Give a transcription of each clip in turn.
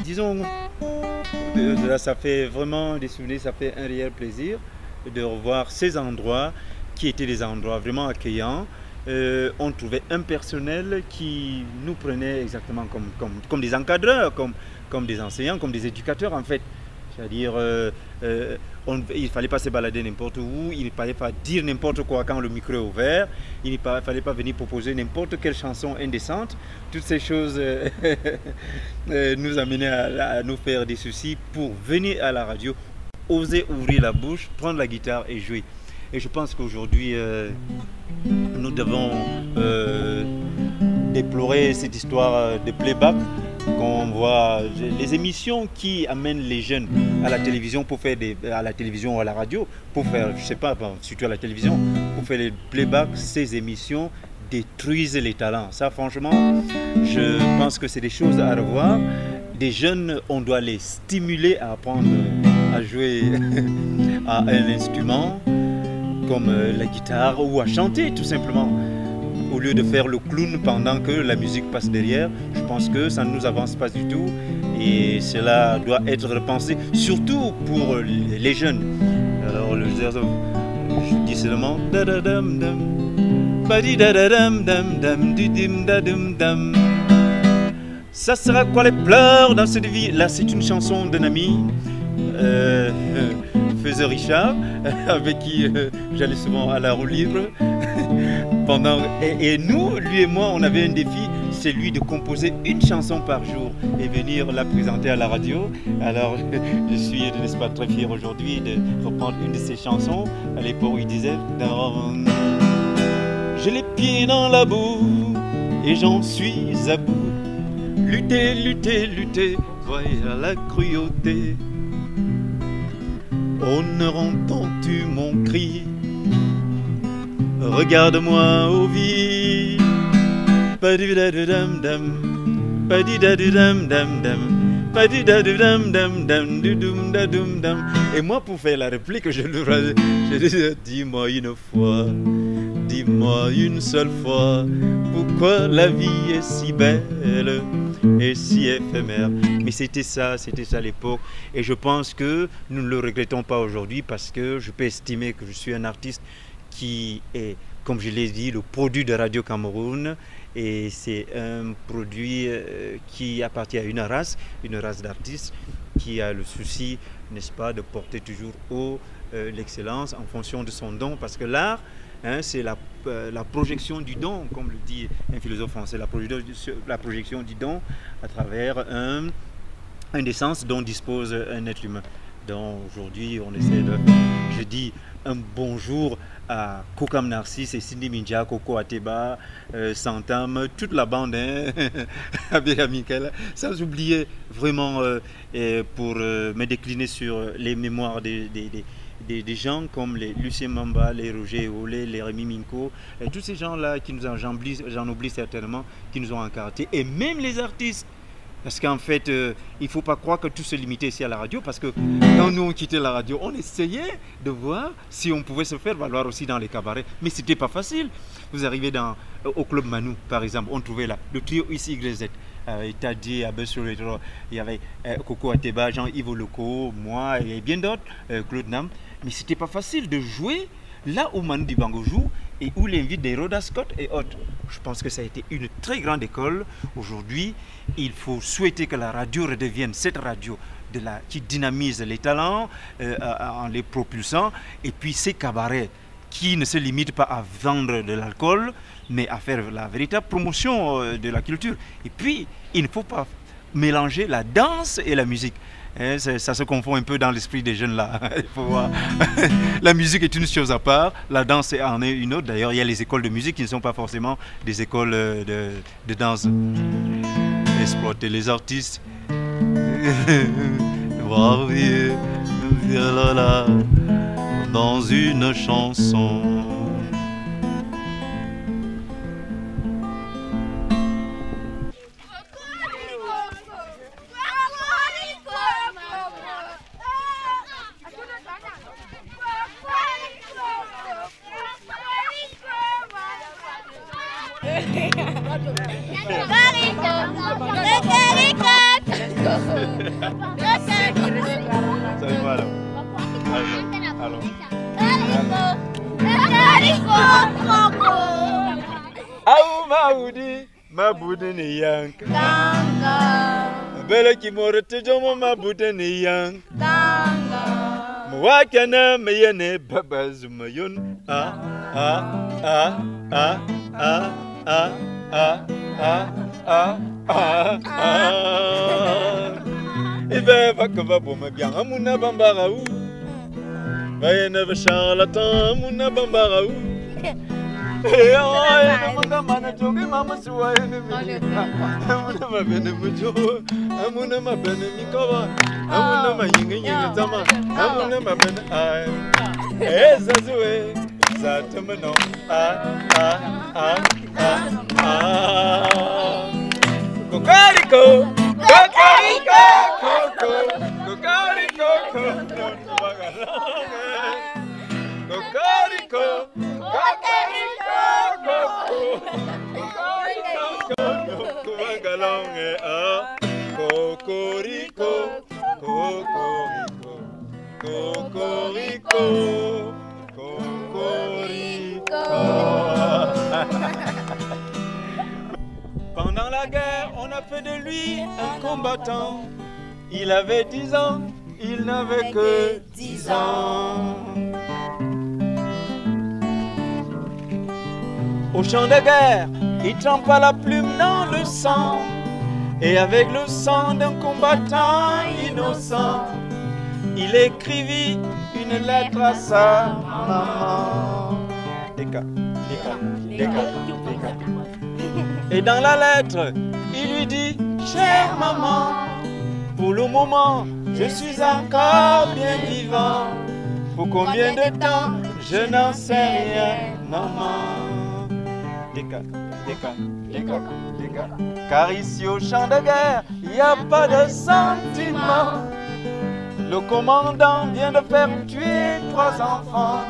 Disons, ça fait vraiment des souvenirs, ça fait un réel plaisir de revoir ces endroits qui étaient des endroits vraiment accueillants. On trouvait un personnel qui nous prenait exactement comme des encadreurs, comme des enseignants, comme des éducateurs en fait. C'est-à-dire, il ne fallait pas se balader n'importe où, il ne fallait pas dire n'importe quoi quand le micro est ouvert, il ne fallait pas venir proposer n'importe quelle chanson indécente. Toutes ces choses nous amenaient à nous faire des soucis pour venir à la radio, oser ouvrir la bouche, prendre la guitare et jouer. Et je pense qu'aujourd'hui, nous devons déplorer cette histoire de playback qu'on voit, les émissions qui amènent les jeunes à la télévision pour faire à la télévision ou à la radio, pour faire, je sais pas, surtout à la télévision, pour faire les playbacks, ces émissions détruisent les talents. Ça, franchement, je pense que c'est des choses à revoir. Des jeunes, on doit les stimuler à apprendre à jouer à un instrument comme la guitare ou à chanter tout simplement. Au lieu de faire le clown pendant que la musique passe derrière, je pense que ça ne nous avance pas du tout et cela doit être repensé, surtout pour les jeunes. Alors je dis seulement ça sera quoi les pleurs dans cette vie? Là c'est une chanson d'un ami, Faiseur Richard, avec qui j'allais souvent à la roue libre. Et nous, lui et moi, on avait un défi, c'est lui de composer une chanson par jour et venir la présenter à la radio. Alors, je suis, n'est-ce pas, très fier aujourd'hui de reprendre une de ses chansons. À l'époque, il disait « J'ai les pieds dans la boue et j'en suis à bout. Lutter, lutter, lutter, voilà la cruauté. Honneur, entends-tu mon cri? Regarde-moi au vide. Et moi, pour faire la réplique, je disais, dis-moi une fois, dis-moi une seule fois, pourquoi la vie est si belle et si éphémère. Mais c'était ça à l'époque. Et je pense que nous ne le regrettons pas aujourd'hui parce que je peux estimer que je suis un artiste qui est, comme je l'ai dit, le produit de Radio Cameroun. Et c'est un produit qui appartient à une race d'artistes qui a le souci, n'est-ce pas, de porter toujours haut l'excellence en fonction de son don. Parce que l'art, hein, c'est la projection du don, comme le dit un philosophe français, la projection du don à travers un des sens dont dispose un être humain. Donc aujourd'hui, on essaie de... Je dis un bonjour à Kokam Narcisse et Cindy Minja, Coco Ateba, Santam, toute la bande, hein, avec Michael, sans oublier vraiment pour me décliner sur les mémoires des gens comme les Lucien Mamba, les Roger Olé, les Rémi Minko, tous ces gens-là qui nous ont, j'en oublie certainement, qui nous ont encartés, et même les artistes. Parce qu'en fait, il ne faut pas croire que tout se limitait ici à la radio, parce que quand nous on quittait la radio, on essayait de voir si on pouvait se faire valoir aussi dans les cabarets. Mais ce n'était pas facile. Vous arrivez au Club Manou, par exemple, on trouvait là le trio XYZ. Tadi, Abessou, il y avait Coco Ateba, Jean-Yves Loco, moi et bien d'autres, Claude Nam. Mais ce n'était pas facile de jouer là où Manu Dibango joue et où il invite des Rhoda Scott et autres. Je pense que ça a été une très grande école. Aujourd'hui, il faut souhaiter que la radio redevienne cette radio qui dynamise les talents en les propulsant. Et puis ces cabarets qui ne se limitent pas à vendre de l'alcool, mais à faire la véritable promotion de la culture. Et puis, il ne faut pas mélanger la danse et la musique. Ça se confond un peu dans l'esprit des jeunes là. Il faut voir. La musique est une chose à part, la danse en est une autre. D'ailleurs, il y a les écoles de musique qui ne sont pas forcément des écoles de danse. Exploiter les artistes. Dans une chanson. Mabude ni yank bele ki morete jomo mabude ni yank mwakana meyene babaz mayon ibe vakava boma bien amuna bambara ou bayene charlatan amuna bambara ou Pendant la guerre, on a fait de lui un combattant. Il avait 10 ans, il n'avait que 10 ans. Au champ de guerre, il trempa la plume dans le sang. Et avec le sang d'un combattant innocent, il écrivit une lettre à sa maman. Et dans la lettre, il lui dit: chère maman, pour le moment, je suis encore bien vivant. Pour combien de temps, je n'en sais rien, maman. Car ici au champ de guerre, il n'y a pas de sentiment. Le commandant vient de faire tuer 3 enfants.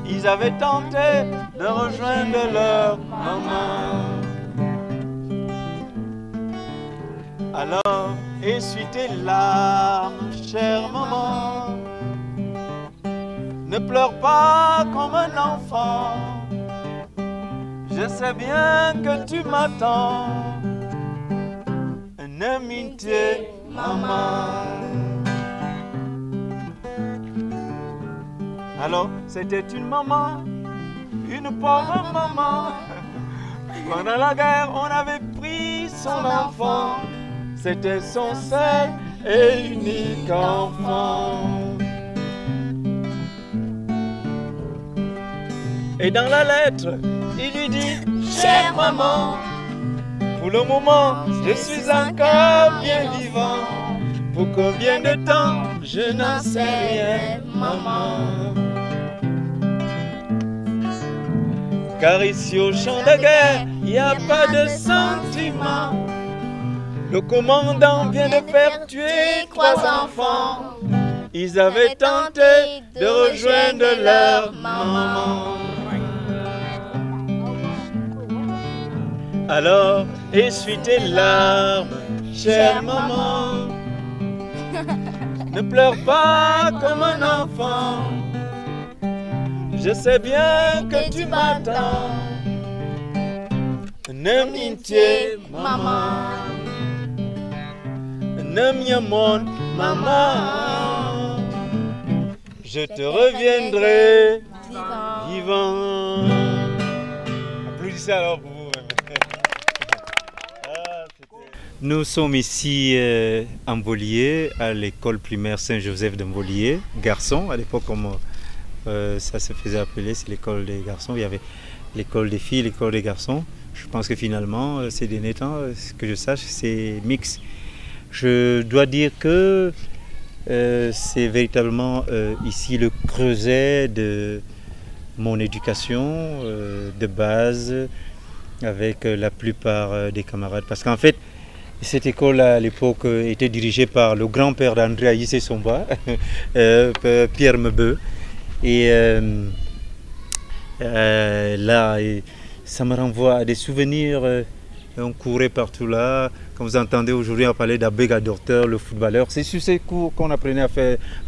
Ils avaient tenté de rejoindre leur maman. Alors, essuie tes larmes, chère maman. Ne pleure pas comme un enfant. Je sais bien que tu m'attends. Un amitié, maman. Alors, c'était une maman, une pauvre maman. Pendant la guerre, on avait pris son enfant. C'était son seul et unique enfant. Et dans la lettre, il lui dit: chère maman, pour le moment, je suis encore bien vivant. Pour combien de temps, je n'en sais rien, maman. Car ici au champ de guerre, il n'y a pas de sentiment. Le commandant vient de faire tuer 3 enfants. Ils avaient tenté de rejoindre leur maman. Alors, essuie tes larmes, chère maman. Ne pleure pas comme un enfant. Je sais bien que tu m'attends. Ne m'inquiète, maman. Ne m'y maman. Je te reviendrai vivant. Applaudissez alors pour vous. Nous sommes ici en Mvolié, à l'école primaire Saint-Joseph de Mvolié, garçon. À l'époque, comme ça se faisait appeler, c'est l'école des garçons. Il y avait l'école des filles, l'école des garçons. Je pense que finalement, ces derniers temps, ce que je sache, c'est mix. Je dois dire que c'est véritablement ici le creuset de mon éducation de base avec la plupart des camarades. Parce qu'en fait, cette école à l'époque était dirigée par le grand-père d'André Aïssé Somba, Pierre Mebeu. Et là, ça me renvoie à des souvenirs. On courait partout là. Quand vous entendez aujourd'hui on parler d'Abega Dorteur, le footballeur, c'est sur ces cours qu'on apprenait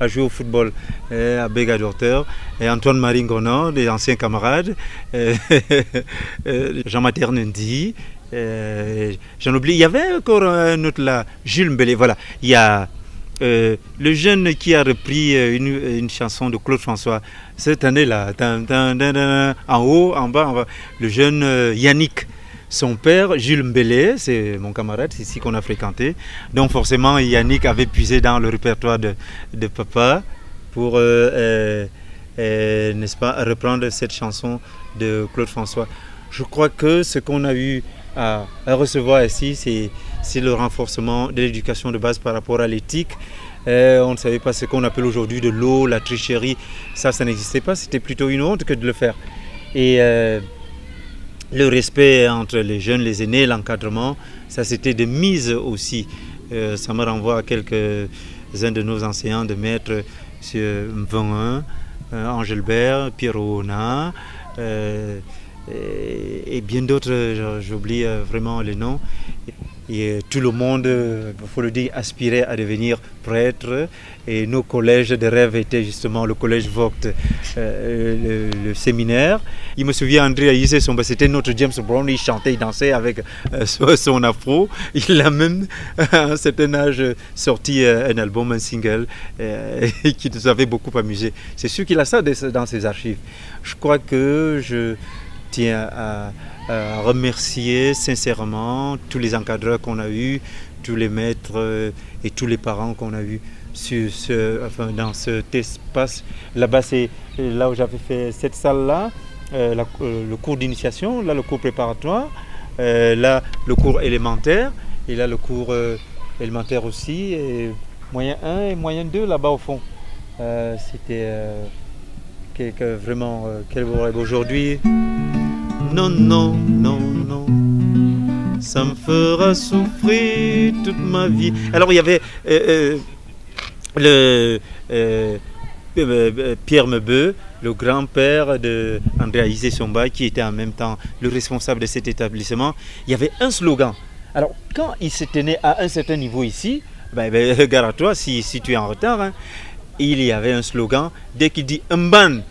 à jouer au football. Abega Dorteur et Antoine-Marie Gonan, des anciens camarades, Jean-Mathère Nendi. J'en oublie, il y avait encore un autre là, Jules Mbélé, voilà. Il y a le jeune qui a repris une chanson de Claude François cette année-là, en haut, en bas, le jeune Yannick. Son père, Jules Mbélé, c'est mon camarade, c'est ici qu'on a fréquenté. Donc forcément, Yannick avait puisé dans le répertoire de papa pour, n'est-ce pas, reprendre cette chanson de Claude François. Je crois que ce qu'on a eu à recevoir ici, c'est le renforcement de l'éducation de base par rapport à l'éthique. On ne savait pas ce qu'on appelle aujourd'hui de l'eau, la tricherie. Ça n'existait pas, c'était plutôt une honte que de le faire. Et le respect entre les jeunes, les aînés, l'encadrement, ça c'était de mise aussi. Ça me renvoie à quelques-uns de nos enseignants, de maître, M. Mvon, Angelbert, Pierre Ona, et bien d'autres, j'oublie vraiment les noms. Et tout le monde, il faut le dire, aspirait à devenir prêtre. Et nos collèges de rêve étaient justement le collège Vogt, le séminaire. Il me souviens, André Aïssé Somba, c'était notre James Brown, il chantait, il dansait avec son afro. Il a même, à un certain âge, sorti un album, un single, qui nous avait beaucoup amusé. C'est sûr qu'il a ça dans ses archives. Je crois que je tiens à remercier sincèrement tous les encadreurs qu'on a eus, tous les maîtres et tous les parents qu'on a eus dans cet espace. Là-bas, c'est là où j'avais fait cette salle-là, le cours d'initiation, là le cours préparatoire, là le cours élémentaire, et là le cours élémentaire aussi, et moyen 1 et moyen 2 là-bas au fond. C'était vraiment quel beau rêve aujourd'hui. Non, non, non, non, ça me fera souffrir toute ma vie. Alors il y avait Pierre Mebeu, le grand-père d'André Aïssé Somba, qui était en même temps le responsable de cet établissement. Il y avait un slogan. Alors quand il se tenait à un certain niveau ici, regarde à toi si tu es en retard, hein, il y avait un slogan, dès qu'il dit Mban,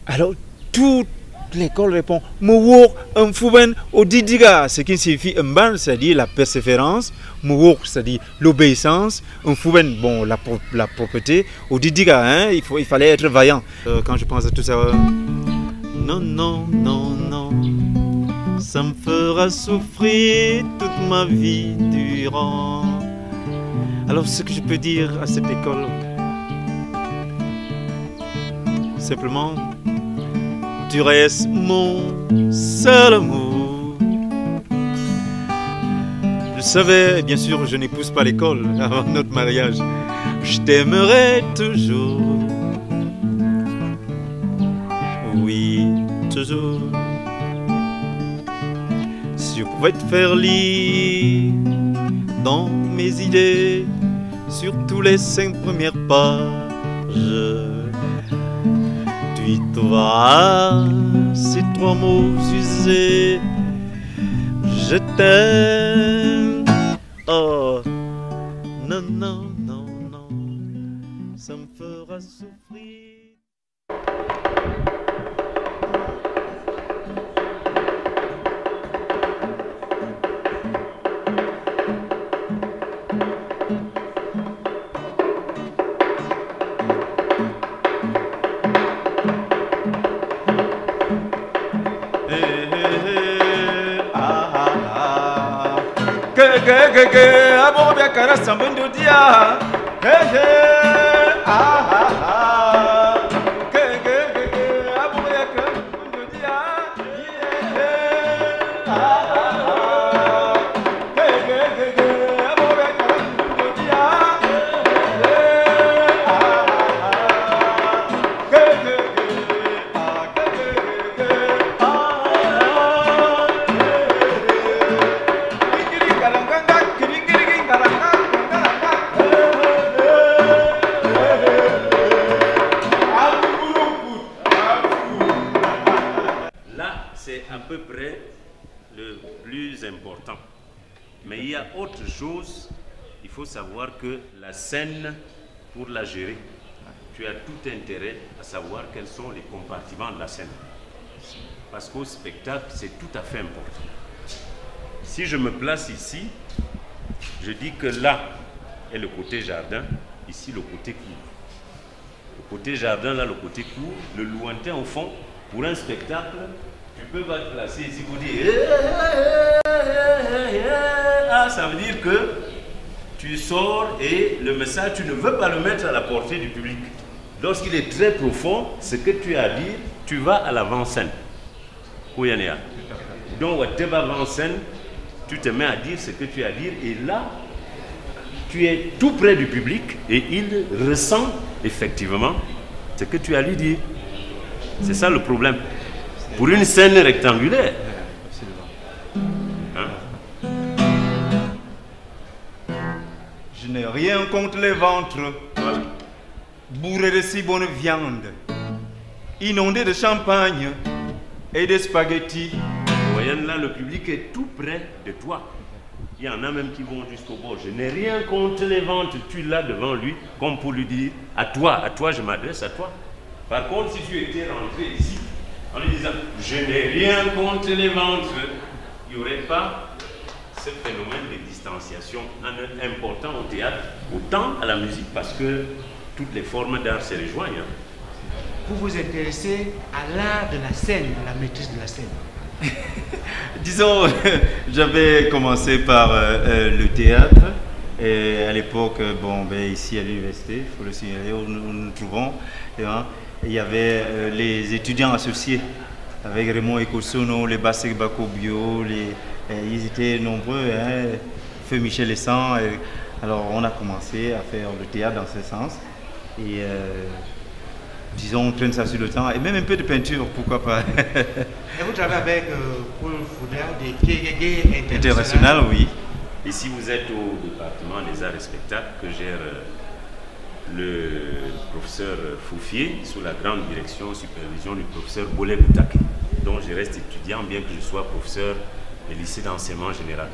alors tout l'école répond Mouwouk Mfouben Odidiga, ce qui signifie Mban, c'est-à-dire la persévérance, Mouwouk, c'est-à-dire l'obéissance, Mfouben, bon, la propreté, Odidiga, hein, il fallait être vaillant. Quand je pense à tout ça, non, non, non, non, ça me fera souffrir toute ma vie durant. Alors, ce que je peux dire à cette école, simplement, Tu restes mon seul amour. Je savais, bien sûr, je n'épouse pas l'école avant notre mariage. Je t'aimerai toujours. Oui, toujours. Si je pouvais te faire lire dans mes idées sur tous les 5 premières pages, tu y trouveras ces 3 mots usés. Je t'aime. Oh, non, non, non, non, ça me fera souffrir. Abo be kara sambundo dia. Abo be kara sambundo dia. Abo be kara sambundo dia. À peu près le plus important. Mais il y a autre chose, il faut savoir que la scène, pour la gérer, tu as tout intérêt à savoir quels sont les compartiments de la scène. Parce qu'au spectacle, c'est tout à fait important. Si je me place ici, je dis que là est le côté jardin, ici le côté cour. Le côté jardin, là le côté cour, le lointain au fond, pour un spectacle, tu peux pas te placer ici pour dire ah, ça veut dire que tu sors et le message, tu ne veux pas le mettre à la portée du public. Lorsqu'il est très profond, ce que tu as à dire, tu vas à l'avant-scène. Donc, avant-scène, tu te mets à dire ce que tu as à dire et là, tu es tout près du public et il ressent effectivement ce que tu as à lui dire. C'est ça le problème. Pour une scène rectangulaire. Hein? Je n'ai rien contre les ventres, Voilà. bourrés de si bonne viande, inondés de champagne et de spaghettis. Voyez là, le public est tout près de toi. Il y en a même qui vont jusqu'au bord. Je n'ai rien contre les ventres. Tu l'as devant lui, comme pour lui dire à toi, je m'adresse à toi. Par contre, si tu étais rentré ici, en lui disant « Je n'ai rien contre les ventres », il n'y aurait pas ce phénomène de distanciation important au théâtre, autant à la musique, parce que toutes les formes d'art se rejoignent. Vous vous intéressez à l'art de la scène, à la maîtrise de la scène. Disons, j'avais commencé par le théâtre. Et à l'époque, bon, ben, ici à l'université, il faut le signaler, où nous trouvons, il y avait les étudiants associés avec Raymond Ekosono, les Bassek Bakobio, ils étaient nombreux, hein, Feu Michel Essan. Alors on a commencé à faire le théâtre dans ce sens. Et disons, on traîne ça sur le temps. Et même un peu de peinture, pourquoi pas. Et vous travaillez avec Paul Foudard des Kégué International, oui. Ici, vous êtes au département des arts et spectacles que gère le professeur Foufier sous la grande direction supervision du professeur Bolé Boutake, dont je reste étudiant bien que je sois professeur du lycée d'enseignement général.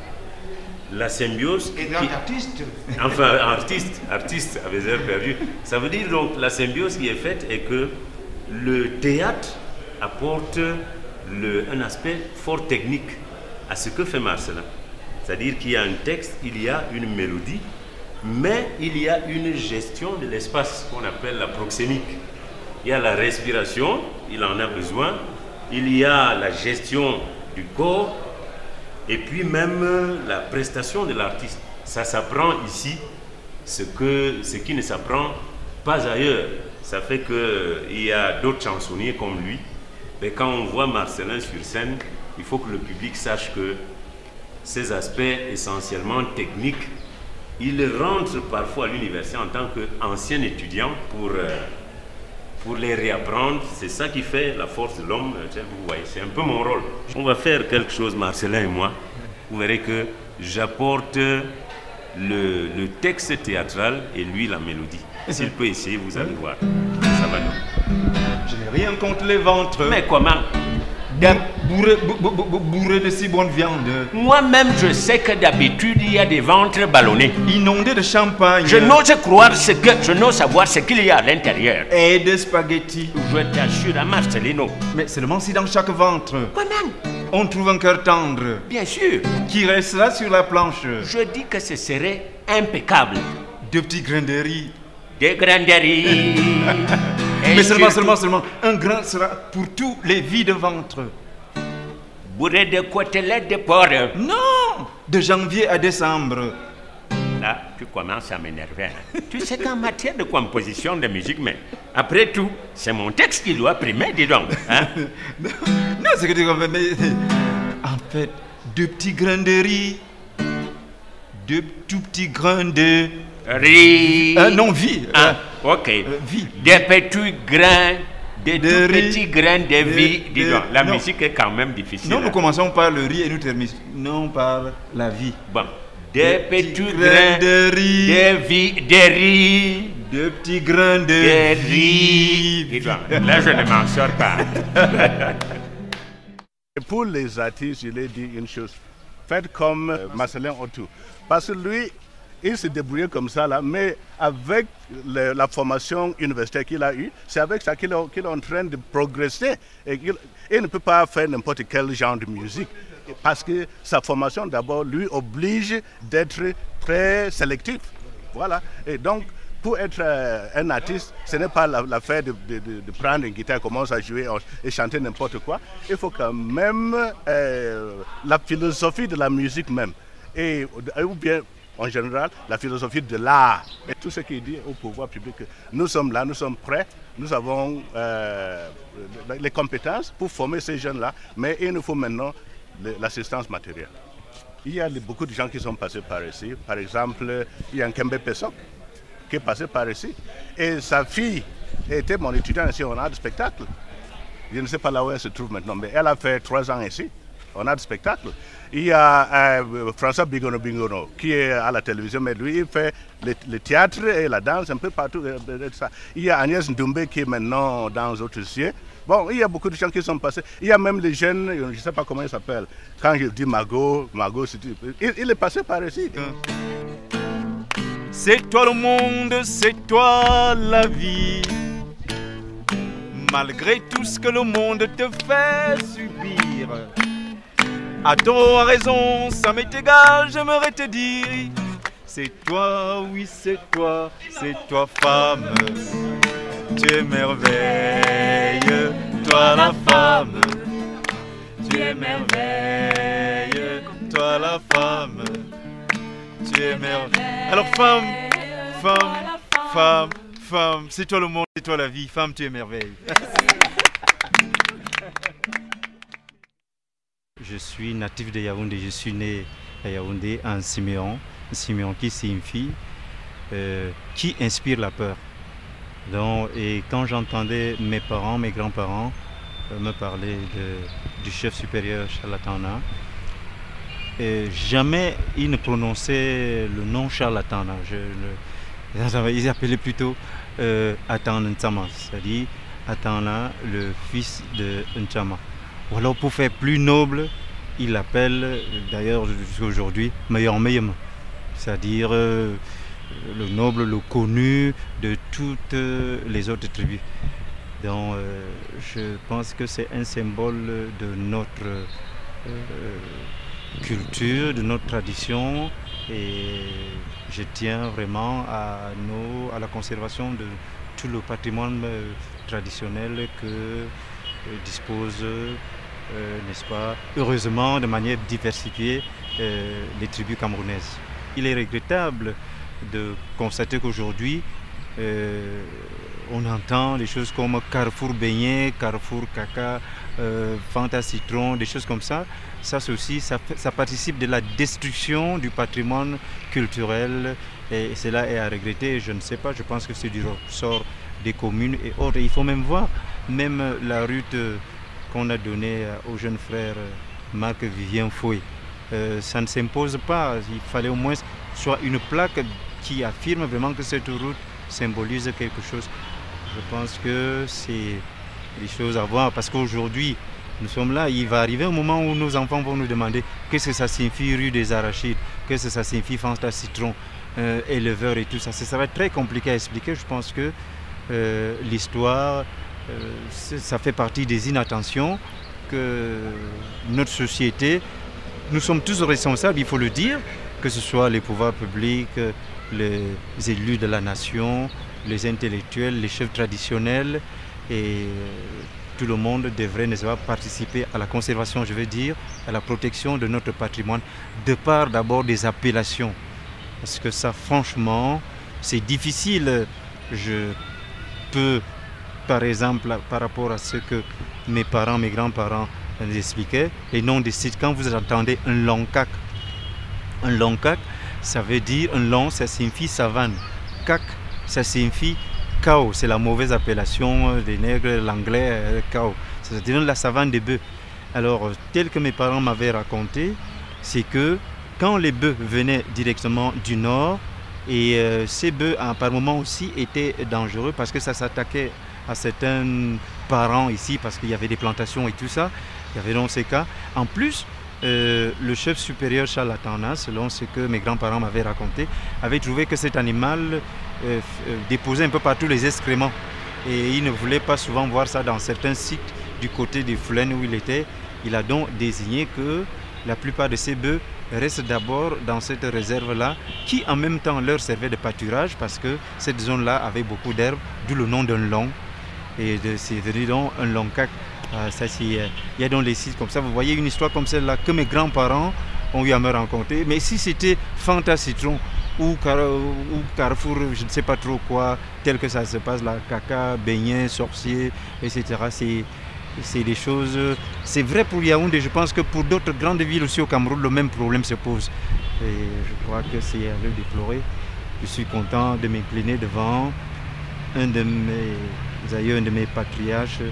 La symbiose... Et grand artiste. Enfin, artiste à mes heures perdues. Ça veut dire donc la symbiose qui est faite est que le théâtre apporte un aspect fort technique à ce que fait Marcelin. C'est-à-dire qu'il y a un texte, il y a une mélodie, mais il y a une gestion de l'espace qu'on appelle la proxémique. Il y a la respiration, il en a besoin, il y a la gestion du corps, et puis même la prestation de l'artiste. Ça s'apprend ici, ce qui ne s'apprend pas ailleurs. Ça fait qu'il y a d'autres chansonniers comme lui Mais quand on voit Marcellin sur scène, il faut que le public sache que ces aspects essentiellement techniques, il rentre parfois à l'université en tant qu'ancien étudiant pour les réapprendre. C'est ça qui fait la force de l'homme. Vous voyez, c'est un peu mon rôle. On va faire quelque chose, Marcellin et moi. Vous verrez que j'apporte le texte théâtral et lui la mélodie. S'il peut essayer, vous allez voir. Ça va nous. Je n'ai rien contre les ventres. Mais comment? Bourré de si bonne viande. Moi-même, je sais que d'habitude, il y a des ventres ballonnés. Inondés de champagne. Je n'ose croire je n'ose savoir ce qu'il y a à l'intérieur. Et de spaghettis. Je t'assure, à Marcelino. Mais seulement si dans chaque ventre, Comment? on trouve un cœur tendre. Bien sûr. Qui restera sur la planche. Je dis que ce serait impeccable. Deux petits grains de riz. Des grains de riz. Mais seulement, un grain sera pour tous les vides ventres. Bourré de côtelettes de porc. Non, de janvier à décembre. Là, tu commences à m'énerver. Hein. Tu sais qu'en matière de composition de musique, mais après tout, c'est mon texte qui doit primer, dis donc. Hein? Non, c'est que tu comprends. En fait, deux petits grains de riz. Deux tout petits grains de... riz. Non, vie. Ok. Vie. Des petits grains, des de tout riz, petits grains de vie. Dis donc, la non. musique est quand même difficile. Non, hein. nous commençons par le riz et nous terminons par la vie. Bon. Des petits grains de riz. de vie, de riz. Deux petits grains de De riz. riz. Dis donc, là, je ne m'en sors pas. Et pour les artistes, je l'ai dit une chose. Faites comme Marcellin Autou. Parce que lui, il s'est débrouillé comme ça, là, mais avec la formation universitaire qu'il a eue, c'est avec ça qu'il est en train de progresser. Et il ne peut pas faire n'importe quel genre de musique. Parce que sa formation, d'abord, lui oblige d'être très sélectif. Voilà. Et donc, pour être un artiste, ce n'est pas l'affaire de prendre une guitare, commencer à jouer et chanter n'importe quoi. Il faut quand même la philosophie de la musique même. Ou bien, en général, la philosophie de l'art. Et tout ce qui dit au pouvoir public, nous sommes là, nous sommes prêts, nous avons les compétences pour former ces jeunes-là, mais il nous faut maintenant l'assistance matérielle. Il y a beaucoup de gens qui sont passés par ici. Par exemple, il y a un Kembe Pesok qui est passé par ici. Et sa fille était mon étudiante ici en art de spectacle. Je ne sais pas là où elle se trouve maintenant, mais elle a fait 3 ans ici, en art de spectacle. Il y a François Bingono qui est à la télévision, mais lui, il fait le théâtre et la danse un peu partout. Il y a Agnès Ndoumbe qui est maintenant dans d'autres cieux. Bon, il y a beaucoup de gens qui sont passés. Il y a même les jeunes, je ne sais pas comment ils s'appellent. Quand je dis Mago, il est passé par ici. C'est toi le monde, c'est toi la vie. Malgré tout ce que le monde te fait subir. À tort, à raison, ça m'est égal, j'aimerais te dire. C'est toi, oui c'est toi femme. Tu es merveille, toi la femme. Tu es merveille, toi la femme. Tu es merveille. Alors femme, c'est toi le monde, c'est toi la vie. Femme, tu es merveille. Je suis natif de Yaoundé, je suis né à Yaoundé en Siméon. Siméon qui signifie qui inspire la peur. Donc, et quand j'entendais mes parents, mes grands-parents me parler du chef supérieur Charlatana, jamais ils ne prononçaient le nom Charlatana. Ils appelaient plutôt Atan Ntsama, c'est-à-dire Atana, le fils de Ntsama. Ou alors pour faire plus noble, il l'appelle d'ailleurs jusqu'à aujourd'hui Mayom Mayom, c'est-à-dire le noble, le connu de toutes les autres tribus. Donc je pense que c'est un symbole de notre culture, de notre tradition, et je tiens vraiment à la conservation de tout le patrimoine traditionnel que dispose, n'est-ce pas, heureusement de manière diversifiée, les tribus camerounaises. Il est regrettable de constater qu'aujourd'hui, On entend des choses comme Carrefour Beignet, Carrefour Caca, Fanta Citron, des choses comme ça. Ça aussi, ça participe de la destruction du patrimoine culturel et cela est à regretter. Je ne sais pas, je pense que c'est du ressort des communes et autres. Il faut même voir, même la route qu'on a donnée au jeune frère Marc-Vivien Fouet. Ça ne s'impose pas, il fallait au moins soit une plaque qui affirme vraiment que cette route symbolise quelque chose. Je pense que c'est des choses à voir parce qu'aujourd'hui, nous sommes là, il va arriver un moment où nos enfants vont nous demander qu'est-ce que ça signifie rue des Arachides, qu'est-ce que ça signifie Fanta Citron, éleveur et tout ça. Ça va être très compliqué à expliquer. Je pense que l'histoire, ça fait partie des inattentions que notre société, nous sommes tous responsables, il faut le dire, que ce soit les pouvoirs publics, les élus de la nation, les intellectuels, les chefs traditionnels et tout le monde devrait participer à la conservation, je veux dire, à la protection de notre patrimoine, de part d'abord des appellations. Parce que ça, franchement, c'est difficile. Je peux, par exemple, par rapport à ce que mes parents, mes grands-parents nous expliquaient, les noms des sites, quand vous entendez un loncac, ça veut dire, un long, ça signifie savane. Cac, ça signifie cao, c'est la mauvaise appellation des nègres, l'anglais, cao. C'est-à-dire la savane des bœufs. Alors, tel que mes parents m'avaient raconté, c'est que quand les bœufs venaient directement du nord, et ces bœufs, par moment aussi, étaient dangereux parce que ça s'attaquait à certains parents ici, parce qu'il y avait des plantations et tout ça. Il y avait donc ces cas. En plus, le chef supérieur Charles Atana, selon ce que mes grands-parents m'avaient raconté, avait trouvé que cet animal déposait un peu partout les excréments. Et il ne voulait pas souvent voir ça dans certains sites du côté des Flaines où il était. Il a donc désigné que la plupart de ces bœufs restent d'abord dans cette réserve-là, qui en même temps leur servait de pâturage parce que cette zone-là avait beaucoup d'herbes, d'où le nom d'un long. Et c'est devenu donc un loncac. Il y a donc les sites comme ça. Vous voyez une histoire comme celle-là que mes grands-parents ont eu à me raconter. Mais si c'était Fanta Citron ou Carrefour, je ne sais pas trop quoi, tel que ça se passe là, caca, beignet, sorcier, etc. C'est des choses. C'est vrai pour Yaoundé. Je pense que pour d'autres grandes villes aussi au Cameroun, le même problème se pose. Et je crois que c'est à le déplorer. Je suis content de m'incliner devant un de mes aïeux, un de mes patriarches,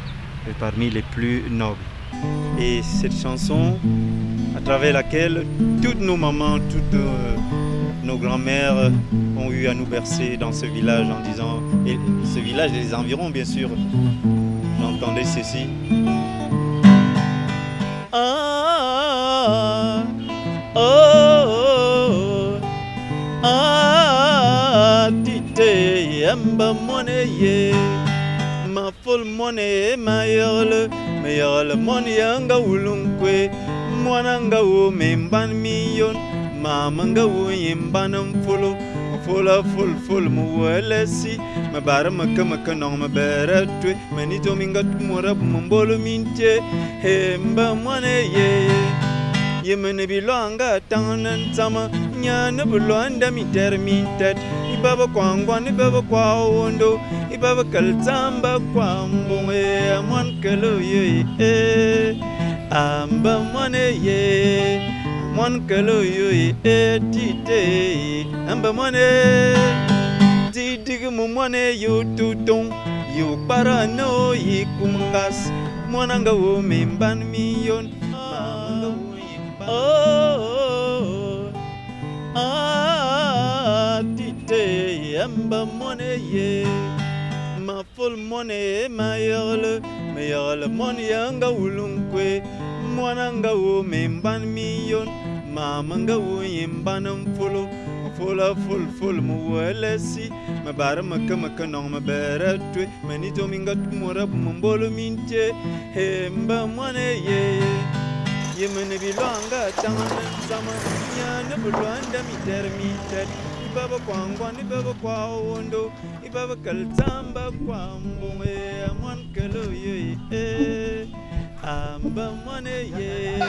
parmi les plus nobles. Et cette chanson, à travers laquelle toutes nos mamans, toutes nos grands-mères ont eu à nous bercer dans ce village en disant, et ce village et les environs bien sûr, j'entendais ceci. Ah, oh, oh, ah, tite yamba moneye. Ma fol mone ma yorle mon yanga ulunkwe mwananga wo memban miyon mamanga wo yimbanam folo fol mu welesi ma bara makama no ma beratwe mani to minga tumora mbolo minte hemba mone ye mene bilanga tanan sama nyana bulanda mi termintet ibaba kwangwa ni baba kwa wondo ibaba kaltamba kwa mbonge amwan kalo ye amba mone ye mwan kalo ye tite amba mone didig mu mone yo tutung yo parano yi kungas mwananga wo memban miyon oh, ah, tite yamba moneye, ma fol moneye ma yorle mon yanga ulunkwe, mwananga wo memban miyon, mamanga wo yimbanam folo, fol mu welesi, ma bara maka no ma beratwe, manito minga tumora mbolo minte, hemba moneye. Yemene bilanga tanan sama nyana bulanda mi termitet ibaba kwangwa ni baba kwa wondo ibaba kaltamba kwa mbonge amwan kalo ye amba mone ye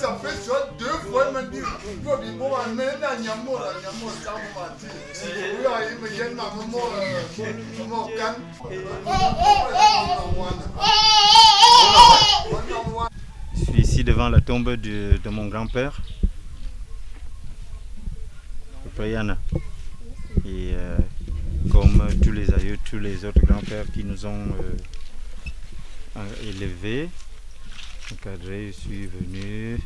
Ça fait ça 2 fois, il m'a dit, bon, Je suis ici devant la tombe de mon grand-père, le Prayana. Et comme tous les aïeux, tous les autres grands-pères qui nous ont élevés, encadrés, je suis venu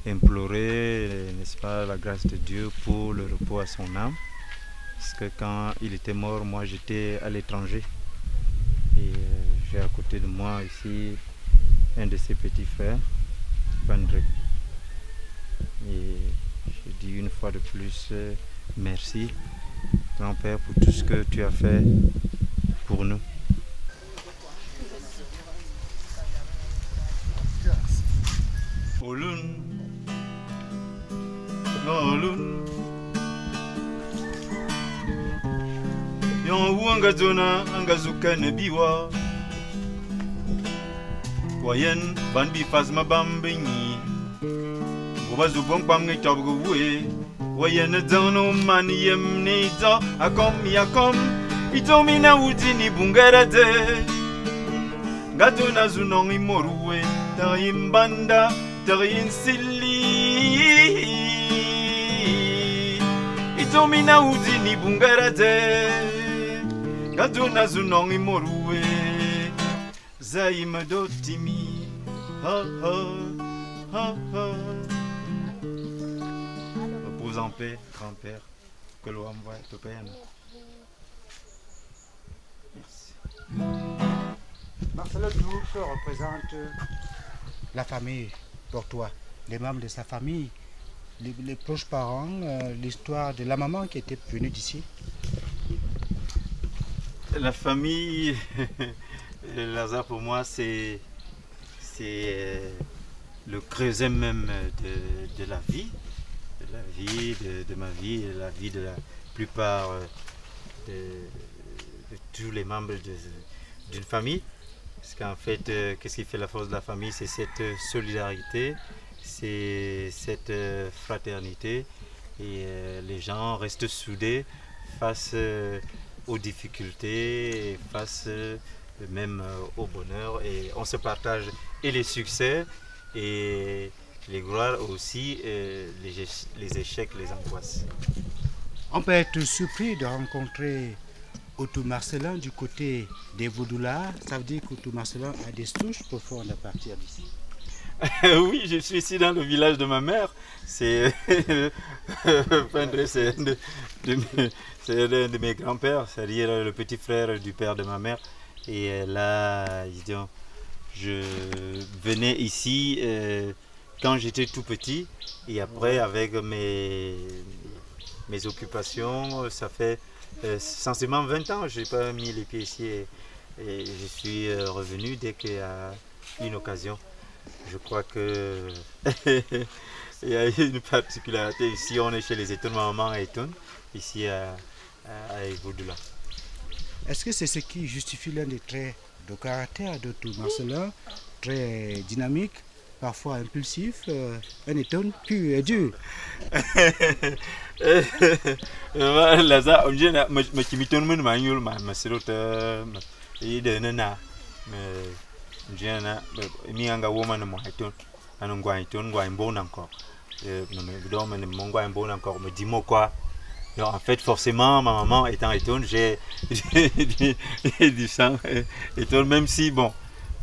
implorer, n'est-ce pas, la grâce de Dieu pour le repos à son âme. Parce que quand il était mort, moi j'étais à l'étranger. Et j'ai à côté de moi ici un de ses petits frères, Bandré. Et je dis une fois de plus merci, grand-père, pour tout ce que tu as fait pour nous. Olun, Olun, yon wanga zona angazuka nebiwa, wayen banbi fazma bambenyi, wabazu bongpam ngi tabgo we, wayen zono mani yem neza akom yakom, itomina udini bungarade, gatona zunongi moruwe, taimbanda. Tarin sili itomina udini bungarade gaduna zunongi morue zaima dotimi ha ha ha ha. Repose en paix, grand-père, que l'on envoie te paye. Marcelo Diouf représente la famille. Pour toi, les membres de sa famille, les proches parents, l'histoire de la maman qui était venue d'ici. La famille, Lazare pour moi c'est le creuset même de la vie, de ma vie, de la vie de la plupart de tous les membres d'une famille. Parce qu'en fait, qu'est-ce qui fait la force de la famille? C'est cette solidarité, c'est cette fraternité. Et les gens restent soudés face aux difficultés, face même au bonheur. Et on se partage et les succès et les gloires aussi, les échecs, les angoisses. On peut être surpris de rencontrer Otou Marcelin du côté des Vaudoula. Ça veut dire qu'Otou Marcelin a des souches profondes à partir d'ici. Oui, je suis ici dans le village de ma mère. C'est l'un de mes grands-pères, c'est-à-dire le petit frère du père de ma mère. Et là, disons, je venais ici quand j'étais tout petit. Et après, avec mes occupations, ça fait sensiblement 20 ans, je n'ai pas mis les pieds ici et je suis revenu dès qu'il y a une occasion. Je crois que il y a une particularité ici, on est chez les Etoun, ma maman est Etoun, ici à Vaudoula. Est-ce que c'est ce qui justifie l'un des traits de caractère d'Otou Marcelin, très dynamique, parfois impulsif, un Etoun pur et dur? Lazare, on dit que je suis un manuel, mais c'est l'autre. Il est un mianga woman mo Etoun, un Etoun, un bon encore. Encore me dis moi quoi. En fait, forcément, ma maman étant Etoun, j'ai du sang Etoun, même si bon.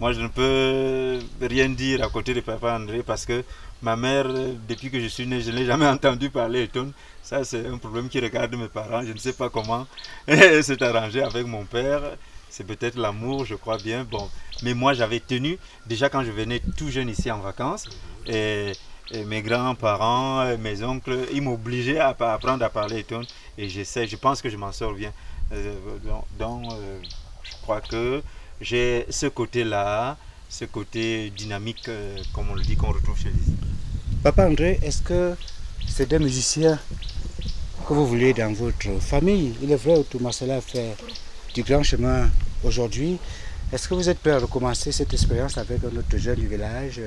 Moi, je ne peux rien dire à côté de papa André parce que ma mère, depuis que je suis né, je n'ai jamais entendu parler Etoun. Ça, c'est un problème qui regarde mes parents. Je ne sais pas comment s'est arrangé avec mon père. C'est peut-être l'amour, je crois bien. Bon, mais moi, j'avais tenu, déjà quand je venais tout jeune ici en vacances, et mes grands-parents, mes oncles, ils m'obligeaient à apprendre à parler Etoun. Et j'essaie, je pense que je m'en sors bien. Donc, je crois que j'ai ce côté-là, ce côté dynamique, comme on le dit, qu'on retrouve chez les. Papa André, est-ce que c'est des musiciens que vous voulez dans votre famille? Il est vrai, Outou Marcella fait du grand chemin aujourd'hui. Est-ce que vous êtes prêt à recommencer cette expérience avec un autre jeune du village?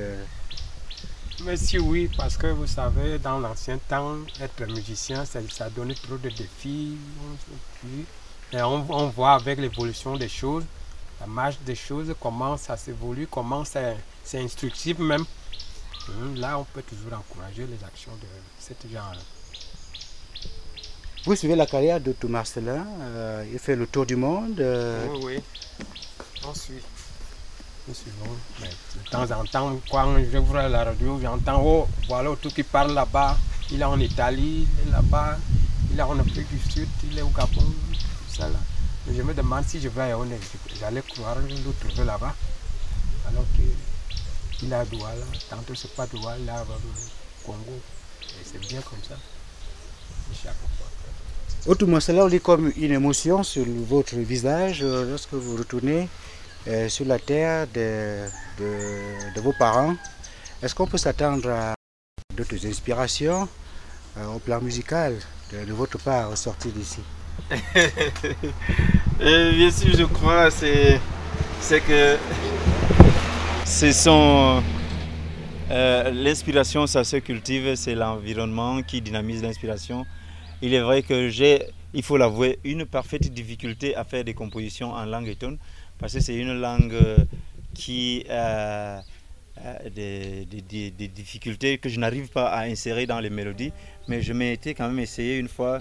Mais si oui, parce que vous savez, dans l'ancien temps, être musicien, ça donnait trop de défis. Et on voit avec l'évolution des choses, la marche des choses, comment ça s'évolue, comment c'est instructif même. Là, on peut toujours encourager les actions de ce genre. Vous suivez la carrière d'Outou Marcella, il fait le tour du monde. Oui, oui, on suit. Nous suivons. Mais de temps en temps, quand je vois la radio, j'entends, oh, voilà tout qui parle là-bas. Il est en Italie, il est là-bas, il est en Afrique du Sud, il est au Gabon, tout ça là. Mais je me demande si je vais à Yaoundé, j'allais croire le trouver là-bas. Alors qu'il est à Douala, tantôt c'est pas Douala, il est au Congo. Et c'est bien comme ça. Chaque fois. Outou Marcella, on lit comme une émotion sur votre visage lorsque vous retournez sur la terre de vos parents. Est-ce qu'on peut s'attendre à d'autres inspirations au plan musical de votre part au sortir d'ici? Bien sûr, je crois c'est que ce sont l'inspiration, ça se cultive, c'est l'environnement qui dynamise l'inspiration. Il est vrai que il faut l'avouer, une parfaite difficulté à faire des compositions en langue étonne, parce que c'est une langue qui a des difficultés que je n'arrive pas à insérer dans les mélodies, mais je m'ai été quand même essayé une fois.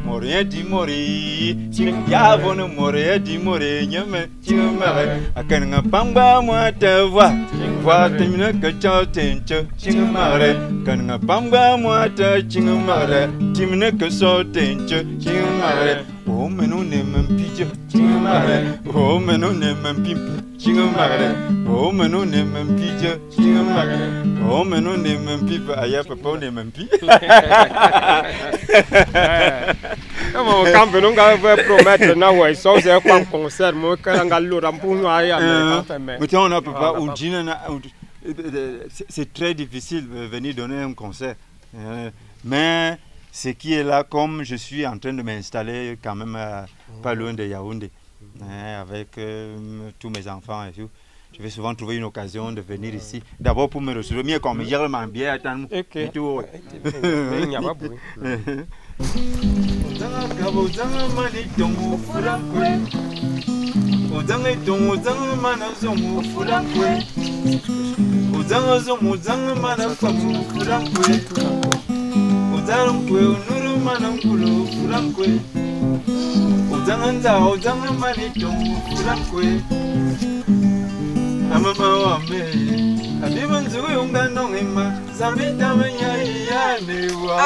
Moria di mori, ya vono moria di mori, nyame chingmare, akan ngapamba mwata wa temina kacha tencho chingmare, kan ngapamba mwata chingmare, timina kaso tencho chingmare, o menu ne mempijo chingmare, o menu ne mempimpi chingmare, o menu ne mempijo chingmare, o menu ne mempipa aya papa ne mempi. Quand on va promettre na ça c'est un concert moi quand on le rampour aya mais on ne peut pas c'est très difficile de venir donner un concert, mais ce qui est là, comme je suis en train de m'installer quand même pas loin de Yaoundé avec tous mes enfants et tout, je vais souvent trouver une occasion de venir ici. D'abord pour me recevoir, mieux comme hier, ma bière, attends. Et tout. Amama wa me, adiban zuwe ungano ngema, zamita menya iya newa.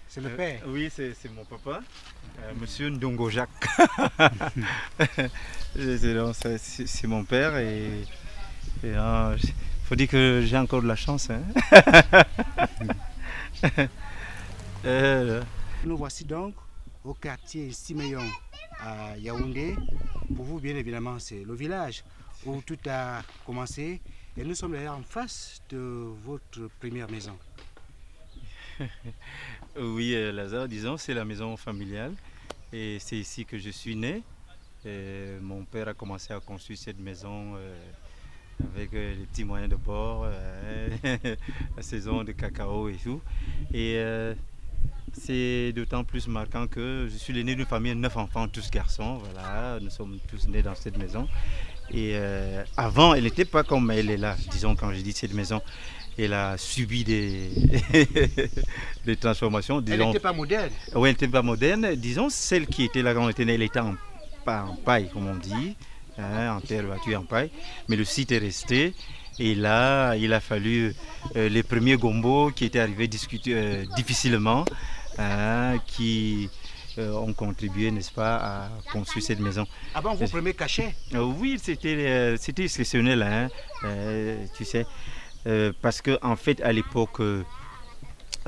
C'est le père? Oui, c'est mon papa, monsieur Ndongo Jacques. C'est mon père et faut dire que j'ai encore de la chance. Hein. Nous voici donc au quartier Siméon à Yaoundé. Pour vous, bien évidemment, c'est le village où tout a commencé. Et nous sommes d'ailleurs en face de votre première maison. Oui, Lazare, disons, c'est la maison familiale. Et c'est ici que je suis né. Et mon père a commencé à construire cette maison avec les petits moyens de bord, la saison de cacao et tout. Et c'est d'autant plus marquant que je suis l'aîné d'une famille de 9 enfants, tous garçons. Voilà, nous sommes tous nés dans cette maison. Et avant, elle n'était pas comme elle est là, disons, quand je dis cette maison. Elle a subi des, des transformations. Disons, elle n'était pas moderne. Oui, elle n'était pas moderne. Disons, celle qui était là quand on était né, elle était en paille, comme on dit, hein, en terre battue, en paille. Mais le site est resté. Et là, il a fallu les premiers gombos qui étaient arrivés difficilement, hein, qui ont contribué, n'est-ce pas, à construire cette maison. Avant vos premiers cachets? Oui, c'était exceptionnel, hein, tu sais. Parce qu'en fait, à l'époque,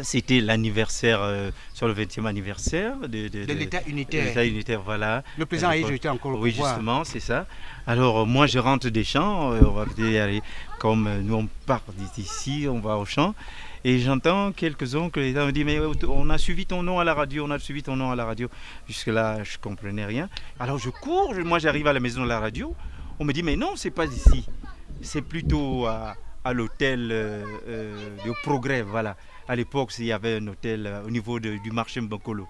c'était l'anniversaire, sur le 20e anniversaire de l'État unitaire. L'État unitaire, voilà. Le président Aïe était encore au pouvoir. Oui, justement, c'est ça. Alors, moi, je rentre des champs, on va peut-être aller, comme nous, on part d'ici, on va au champ. Et j'entends quelques oncles qui me disent, mais on a suivi ton nom à la radio, on a suivi ton nom à la radio. Jusque-là, je ne comprenais rien. Alors, je cours, moi, j'arrive à la maison de la radio. On me dit, mais non, c'est pas ici. C'est plutôt à l'hôtel du Progrès, voilà. À l'époque, il y avait un hôtel au niveau du marché Mbokolo.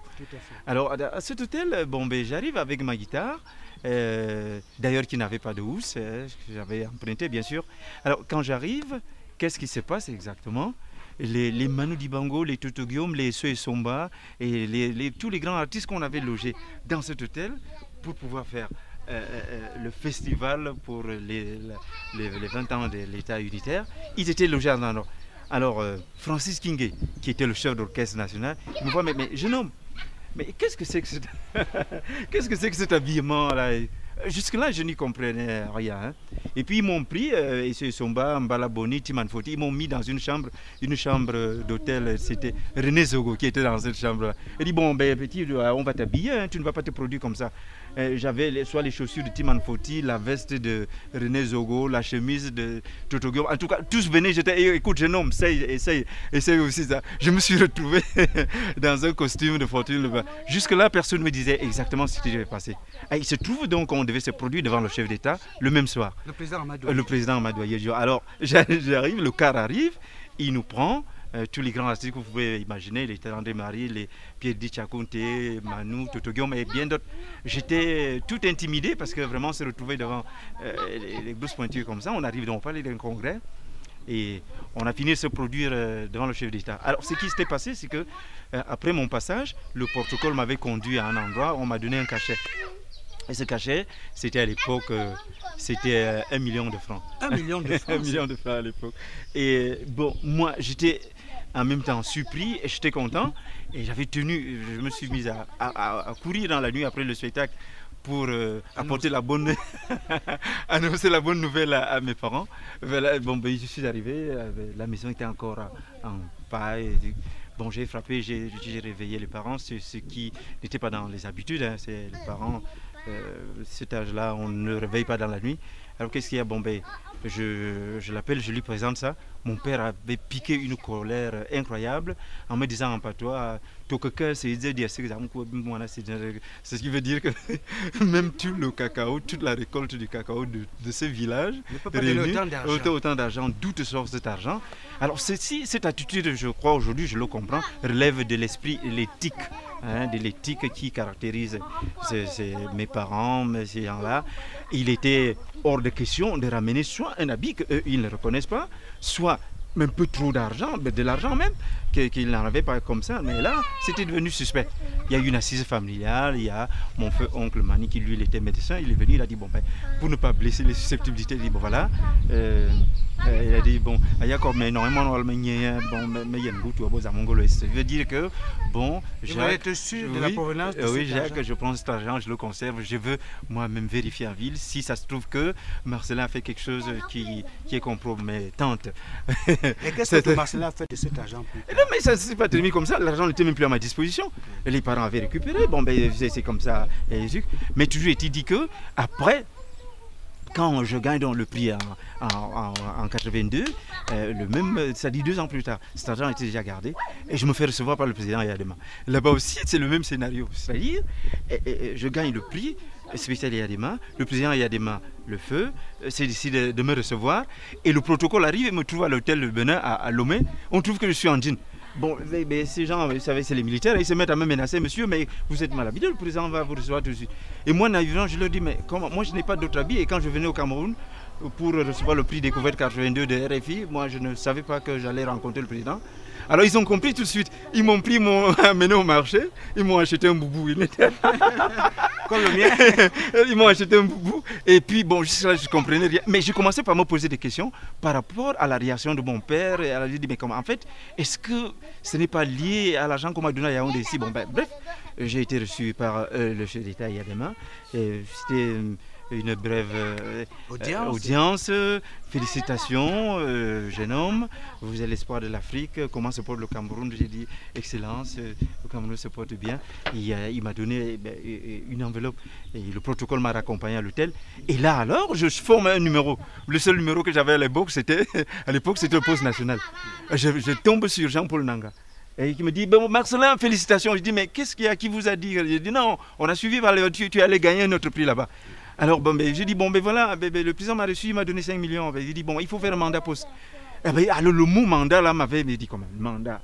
Alors, à cet hôtel, bon, ben, j'arrive avec ma guitare, d'ailleurs qui n'avait pas de housse, j'avais emprunté, bien sûr. Alors, quand j'arrive, qu'est-ce qui se passe exactement? Les Manu Dibango, les Toto Guillaume, les Soe Somba et tous les grands artistes qu'on avait logés dans cet hôtel pour pouvoir faire le festival pour les 20 ans de l'État unitaire, ils étaient logés à un endroit. Alors, Francis Kingé, qui était le chef d'orchestre national, il me voit, mais jeune homme, mais qu'est-ce que c'est que qu'est-ce que c'est que cet habillement-là? Jusque-là, je n'y comprenais rien. Hein. Et puis, ils m'ont pris, et Somba, Mbalaboni, Timanfoti, ils m'ont mis dans une chambre d'hôtel. C'était René Zogo qui était dans cette chambre-là. Il dit, bon, ben, petit, on va t'habiller, hein, tu ne vas pas te produire comme ça. J'avais soit les chaussures de Timanfoti, la veste de René Zogo, la chemise de Toto Guillaume. En tout cas, tous venaient, j'étais, écoute, jeune homme, essaye aussi ça. Je me suis retrouvé dans un costume de Fortune. Jusque-là, personne ne me disait exactement ce qui devait passer. Et il se trouve donc qu'on devait se produire devant le chef d'État le même soir. Le président Amadou. Le président Amadou. Alors, j'arrive, le car arrive, il nous prend. Tous les grands artistes que vous pouvez imaginer, les André Marie, les Pierre Dichakonte, Manu, Toto Guillaume et bien d'autres. J'étais tout intimidé parce que vraiment se retrouver devant les grosses pointures comme ça. On arrive dans le palais d'un congrès et on a fini de se produire devant le chef d'État. Alors ce qui s'était passé, c'est que après mon passage, le protocole m'avait conduit à un endroit, on m'a donné un cachet. Et ce cachet, c'était à l'époque, c'était 1 million de francs. 1 million de francs 1 million de francs à l'époque. Et bon, moi, j'étais en même temps surpris et j'étais content. Et j'avais tenu, je me suis mis à courir dans la nuit après le spectacle pour apporter la bonne, annoncer la bonne nouvelle à mes parents. Voilà, bon, ben, je suis arrivé, la maison était encore en paille. Bon, j'ai frappé, j'ai réveillé les parents, ce qui n'était pas dans les habitudes. Hein, c'est les parents, cet âge-là, on ne réveille pas dans la nuit. Alors qu'est-ce qu'il y a? Bon, ben, je l'appelle, je lui présente ça. Mon père avait piqué une colère incroyable en me disant en patois, c'est ce qui veut dire que même tout le cacao, toute la récolte du cacao de ce village, réunis, autant d'argent, d'où te sort cet argent? Alors cette attitude, je crois aujourd'hui, je le comprends, relève de l'esprit, l'éthique, hein, de l'éthique qui caractérise mes parents, ces gens-là. Il était hors de question de ramener soit un habit qu'ils ne reconnaissent pas, soit un peu trop d'argent, de l'argent même, qu'il n'en avait pas comme ça. Mais là, c'était devenu suspect. Il y a eu une assise familiale, il y a mon oncle Mani qui, lui, il était médecin, il est venu, il a dit, bon, ben, pour ne pas blesser les susceptibilités, il dit, bon, voilà. Il a dit, bon, il y a comme énormément de bon, mais il y a une goutte au beau à Mongolo. Ça veut dire que, bon, Jacques, vous êtes sûr de la provenance de oui, cet Jacques, argent? je prends cet argent, je le conserve, je veux moi-même vérifier en ville si ça se trouve que Marcelin a fait quelque chose qui est compromettante. Et qu'est-ce que Marcelin a fait de cet argent? Non, mais ça ne s'est pas terminé comme ça, l'argent n'était même plus à ma disposition. Les parents avaient récupéré, bon, ben, c'est comme ça. Mais toujours est-il dit que, après, quand je gagne dans le prix en 82, le même, ça dit 2 ans plus tard, cet argent était déjà gardé et je me fais recevoir par le président Yadema. Là-bas aussi, c'est le même scénario. C'est-à-dire, je gagne le prix, spécial Yadema, le président Yadema le feu, s'est décidé de me recevoir et le protocole arrive et me trouve à l'hôtel de Benin à Lomé. On trouve que je suis en jean. Bon, mais ces gens, vous savez, c'est les militaires, ils se mettent à me menacer, monsieur, mais vous êtes mal habillé, le président va vous recevoir tout de suite. Et moi, naïvement, je leur dis, mais comment, moi je n'ai pas d'autre habit, et quand je venais au Cameroun pour recevoir le prix Découverte 82 de RFI, moi je ne savais pas que j'allais rencontrer le président. Alors ils ont compris tout de suite, ils m'ont pris, m'ont amené au marché, ils m'ont acheté un boubou, comme le mien, ils m'ont acheté un boubou, et puis bon, jusque là je comprenais rien, mais j'ai commencé par me poser des questions par rapport à la réaction de mon père, et elle a dit, mais comment, en fait, est-ce que ce n'est pas lié à l'argent qu'on m'a donné à Yaoundé ici? Bon ben bref, j'ai été reçu par le chef d'État Yadema, et c'était une brève audience. Félicitations, jeune homme, vous êtes l'espoir de l'Afrique, comment se porte le Cameroun? J'ai dit, Excellence, le Cameroun se porte bien. Il m'a donné une enveloppe et le protocole m'a raccompagné à l'hôtel. Et là alors, je forme un numéro. Le seul numéro que j'avais à l'époque, c'était le poste national. Je tombe sur Jean-Paul Nanga. Et qui me dit, bon, Marcelin, félicitations. Je dis, mais qu'est-ce qu'il y a, qui vous a dit? Je dis, non, on a suivi, tu allais gagner notre prix là-bas. Alors bon, j'ai dit, bon, ben voilà, le président m'a reçu, il m'a donné 5 millions. J'ai dit, bon, il faut faire un mandat poste. Alors le mot mandat là m'avait dit, comment, mandat?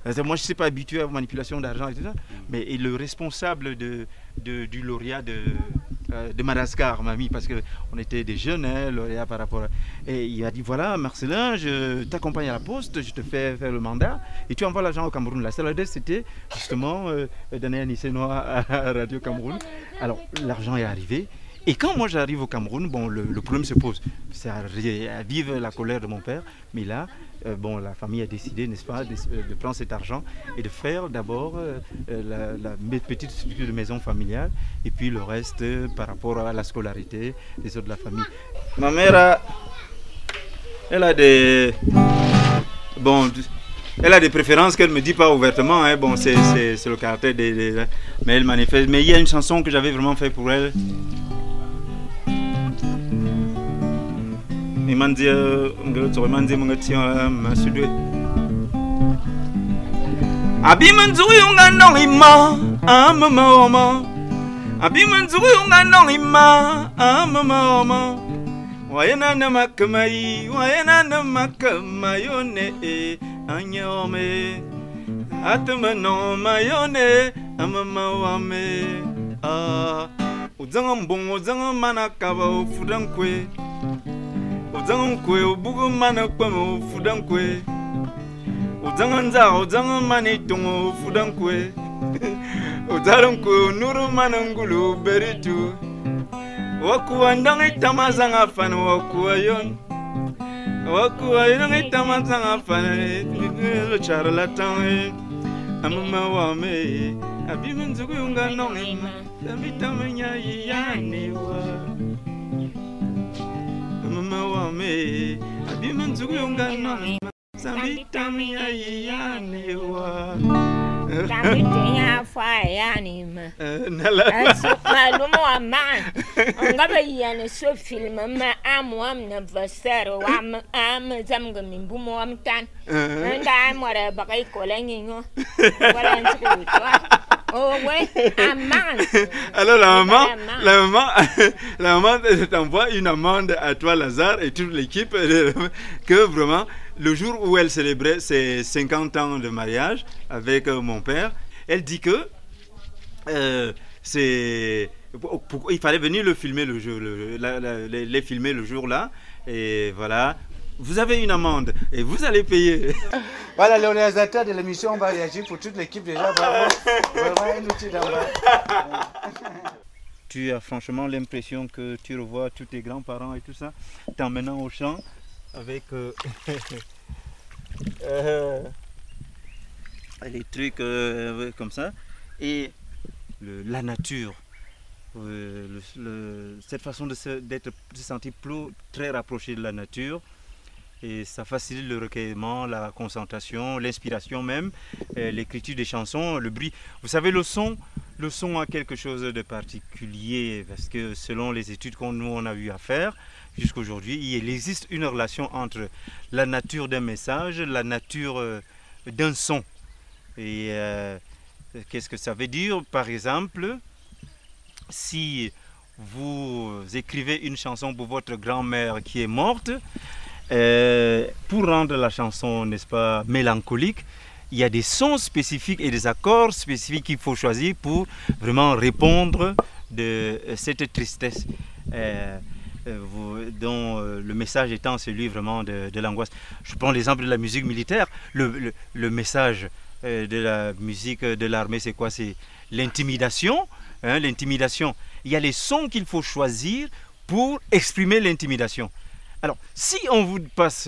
Moi je ne suis pas habitué à la manipulation d'argent et tout ça. Mais le responsable du lauréat de Madagascar m'a mis, parce qu'on était des jeunes, hein, lauréats par rapport à... Et il a dit, voilà, Marcelin, je t'accompagne à la poste, je te fais faire le mandat et tu envoies l'argent au Cameroun. La seule adresse, c'était justement Daniel Nissenois à Radio Cameroun. Alors l'argent est arrivé. Et quand moi j'arrive au Cameroun, bon, le problème se pose. Ça vive la colère de mon père, mais là, bon, la famille a décidé, n'est-ce pas, de prendre cet argent et de faire d'abord la petite structure de maison familiale et puis le reste par rapport à la scolarité des autres de la famille. Ma mère, elle a des... Bon, elle a des préférences qu'elle ne me dit pas ouvertement, hein. Bon, c'est le caractère mais elle manifeste. Mais il y a une chanson que j'avais vraiment fait pour elle. Imandia ngirotsomanzi mungatia masudwe abimanzuri unganong ima amama oma abimanzuri unganong ima amama oma wayena namakamai wayena namamayone anyome atmano mayone amama wame uzanga mbongo uzanga manakaba fudankwe Uzangkwe ubugu mana kwamo fudankwe Uzanganza uzangamani tungo fudankwe Uzarunkwe nuru manangulu beritu Wakuwa ndangi tamazanga fana wakuwa yon Wakuwa ndangi tamazanga fana Lo charlatan Amama wame Abimenzugu yunga nongima Tabitamenya yaniwa Mama wame, abimanzugu yungana, sabitami ayanewa. Sabitanya fayanima. Malumo aman. Ngaba yana so film ma amwam na vasero am zamgami bumo am tan. Nda amore bakay kolengingo. Wala nsuko. Oh ouais, amende. Alors la maman t'envoie une amende à toi Lazare et toute l'équipe que vraiment le jour où elle célébrait ses 50 ans de mariage avec mon père, elle dit que il fallait venir le filmer le jour, les filmer le jour là et voilà. Vous avez une amende et vous allez payer. Voilà, le réalisateur de l'émission va réagir pour toute l'équipe déjà. Vraiment un outil d'envoi. Tu as franchement l'impression que tu revois tous tes grands-parents et tout ça, t'emmenant au champ avec les trucs comme ça. Et la nature, cette façon de se sentir très rapproché de la nature. Et ça facilite le recueillement, la concentration, l'inspiration même, l'écriture des chansons, le bruit. Vous savez, le son a quelque chose de particulier parce que selon les études qu'on a eu à faire jusqu'à aujourd'hui, il existe une relation entre la nature d'un message, la nature d'un son. Et qu'est-ce que ça veut dire? Par exemple, si vous écrivez une chanson pour votre grand-mère qui est morte, pour rendre la chanson, n'est-ce pas, mélancolique, il y a des sons spécifiques et des accords spécifiques qu'il faut choisir pour vraiment répondre de cette tristesse dont le message étant celui vraiment de l'angoisse. Je prends l'exemple de la musique militaire. Le message de la musique de l'armée, c'est quoi? C'est l'intimidation. Hein, l'intimidation. Il y a les sons qu'il faut choisir pour exprimer l'intimidation. Alors, si on vous passe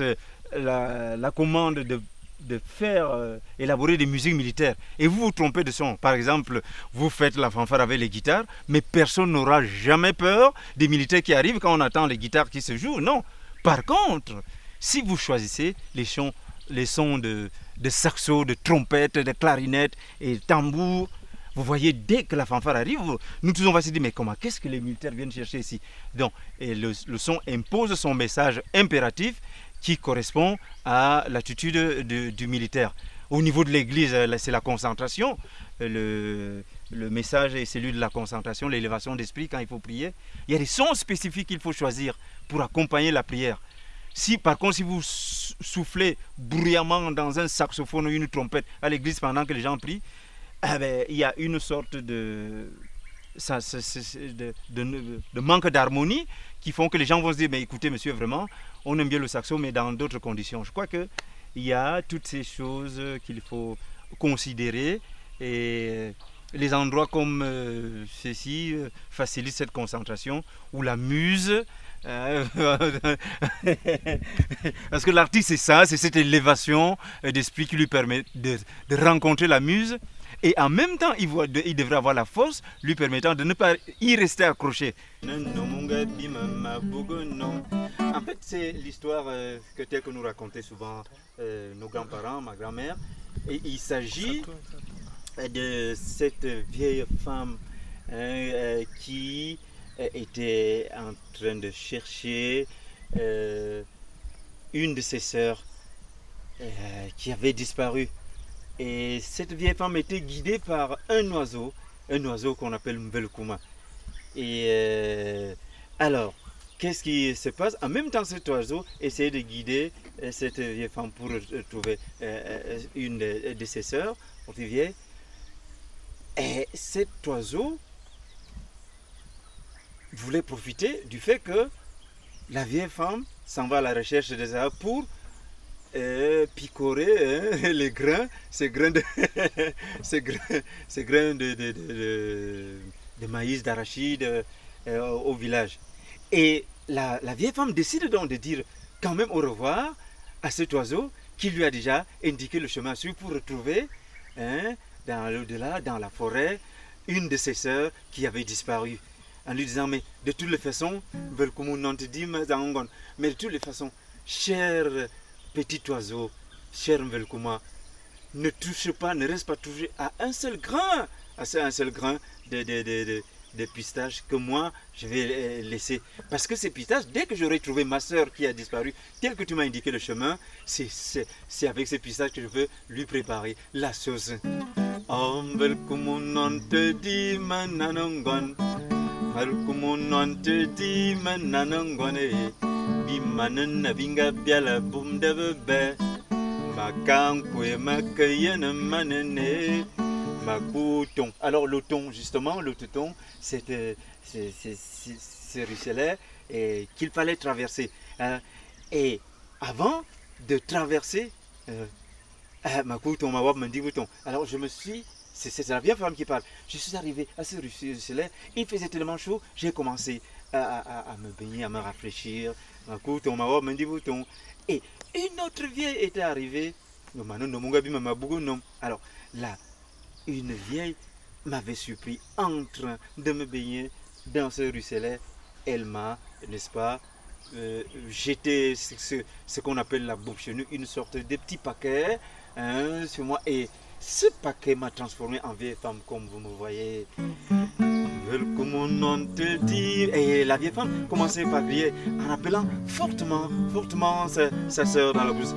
la commande de faire élaborer des musiques militaires et vous vous trompez de son, par exemple, vous faites la fanfare avec les guitares, mais personne n'aura jamais peur des militaires qui arrivent quand on attend les guitares qui se jouent, non. Par contre, si vous choisissez les sons de saxo, de trompette, de clarinette et tambour, vous voyez, dès que la fanfare arrive, nous tous on va se dire, mais comment, qu'est-ce que les militaires viennent chercher ici? Donc, et le son impose son message impératif qui correspond à l'attitude du militaire. Au niveau de l'église, c'est la concentration. Le message est celui de la concentration, l'élévation d'esprit quand il faut prier. Il y a des sons spécifiques qu'il faut choisir pour accompagner la prière. Si par contre, si vous soufflez bruyamment dans un saxophone ou une trompette à l'église pendant que les gens prient, il y a une sorte de manque d'harmonie qui font que les gens vont se dire, mais écoutez monsieur, vraiment, on aime bien le saxo, mais dans d'autres conditions. Je crois qu'il y a toutes ces choses qu'il faut considérer et les endroits comme ceci facilitent cette concentration où la muse, parce que l'artiste c'est ça, c'est cette élévation d'esprit qui lui permet de rencontrer la muse. Et en même temps, il devrait avoir la force lui permettant de ne pas y rester accroché. En fait, c'est l'histoire que nous racontaient souvent nos grands-parents, ma grand-mère. Et il s'agit de cette vieille femme qui était en train de chercher une de ses sœurs qui avait disparu. Et cette vieille femme était guidée par un oiseau qu'on appelle Mvelkuma. Et alors, qu'est-ce qui se passe? En même temps, cet oiseau essayait de guider cette vieille femme pour trouver une de ses sœurs, vieille. Et cet oiseau voulait profiter du fait que la vieille femme s'en va à la recherche des arbres pour picorer les grains, ces grains de maïs, d'arachide au village. Et la vieille femme décide donc de dire quand même au revoir à cet oiseau qui lui a déjà indiqué le chemin à suivre pour retrouver dans l'au-delà, dans la forêt, une de ses sœurs qui avait disparu. En lui disant, mais de toutes les façons, mais de toutes les façons, cher petit oiseau, cher Mvelkuma, ne touche pas, ne reste pas touché à un seul grain, de pistaches que moi je vais laisser. Parce que ces pistaches, dès que j'aurai trouvé ma soeur qui a disparu, tel que tu m'as indiqué le chemin, c'est avec ces pistaches que je veux lui préparer la sauce. Mvelkuma te dit mananongon, Mvelkuma te dit mananongon. Bimanana binga biala boum de bebe Makankwe makayana manane Makouton. Alors le ton, justement, le ton, c'est ce ruisselet qu'il fallait traverser. Et avant de traverser Makouton, Mawab Mandibouton. Alors je me suis, c'est la vieille femme qui parle. Je suis arrivé à ce ruisselet, il faisait tellement chaud, j'ai commencé à me baigner, à me rafraîchir. Et une autre vieille était arrivée. Alors là, une vieille m'avait surpris en train de me baigner dans ce ruisselet. Elle m'a, n'est-ce pas, jeté ce qu'on appelle la bouffe chez nous, une sorte de petit paquet sur moi. Et ce paquet m'a transformé en vieille femme, comme vous me voyez. Et la vieille femme commençait par crier en appelant fortement sa soeur dans la bouche.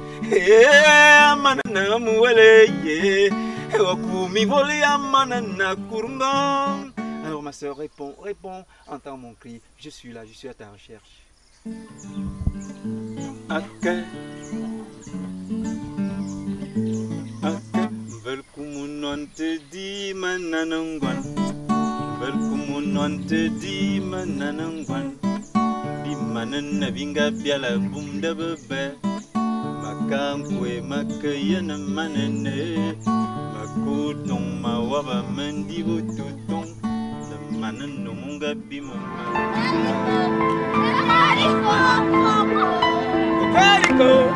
Alors ma soeur, réponds, entends mon cri. Je suis là, je suis à ta recherche. Ok. Velkumunon te di mananangwan. Velkumunon te di mananangwan. Di manan binga biala bunda bebe. Makankwe makayana manane. Makutong mawaba mandi bututong. The manan no munga bimama. Carico!